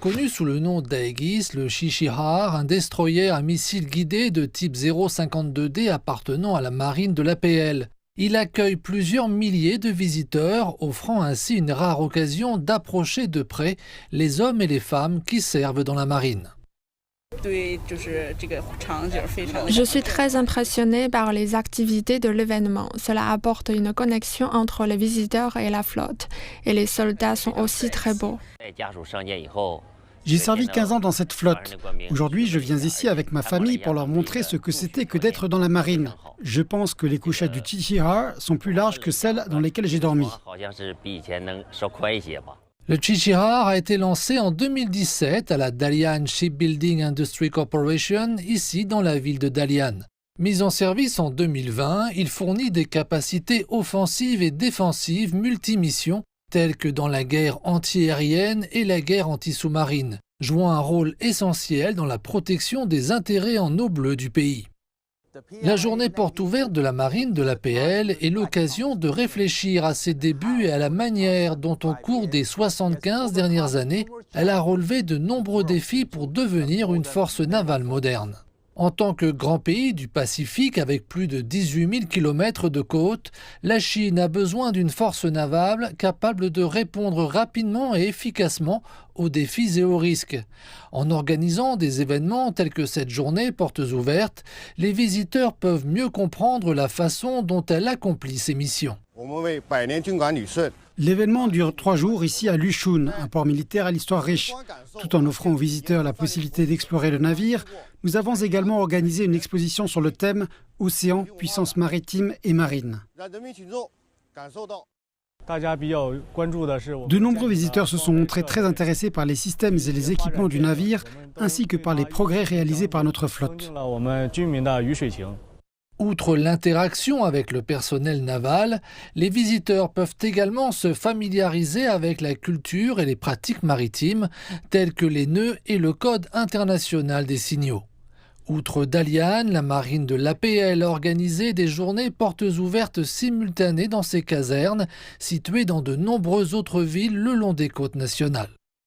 connu sous le nom d'Aegis, le Chishihar, un destroyer à missiles guidés de type 052D appartenant à la marine de l'APL. Il accueille plusieurs milliers de visiteurs, offrant ainsi une rare occasion d'approcher de près les hommes et les femmes qui servent dans la marine. Je suis très impressionnée par les activités de l'événement. Cela apporte une connexion entre les visiteurs et la flotte. Et les soldats sont aussi très beaux. J'ai servi 15 ans dans cette flotte. Aujourd'hui, je viens ici avec ma famille pour leur montrer ce que c'était que d'être dans la marine. Je pense que les couchettes du Chishihar sont plus larges que celles dans lesquelles j'ai dormi. Le Chishihar a été lancé en 2017 à la Dalian Shipbuilding Industry Corporation, ici dans la ville de Dalian. Mis en service en 2020, il fournit des capacités offensives et défensives multimissions, telles que dans la guerre antiaérienne et la guerre anti-sous-marine, jouant un rôle essentiel dans la protection des intérêts en eau bleue du pays. La journée porte ouverte de la marine de l'APL est l'occasion de réfléchir à ses débuts et à la manière dont au cours des 75 dernières années, elle a relevé de nombreux défis pour devenir une force navale moderne. En tant que grand pays du Pacifique avec plus de 18 000 km de côte, la Chine a besoin d'une force navale capable de répondre rapidement et efficacement aux défis et aux risques. En organisant des événements tels que cette journée portes ouvertes, les visiteurs peuvent mieux comprendre la façon dont elle accomplit ses missions. L'événement dure 3 jours ici à Lushun, un port militaire à l'histoire riche. Tout en offrant aux visiteurs la possibilité d'explorer le navire, nous avons également organisé une exposition sur le thème « Océan, puissance maritime et marine ». De nombreux visiteurs se sont montrés très intéressés par les systèmes et les équipements du navire, ainsi que par les progrès réalisés par notre flotte. Outre l'interaction avec le personnel naval, les visiteurs peuvent également se familiariser avec la culture et les pratiques maritimes, telles que les nœuds et le code international des signaux. Outre Dalian, la marine de l'APL a organisé des journées portes ouvertes simultanées dans ses casernes, situées dans de nombreuses autres villes le long des côtes nationales.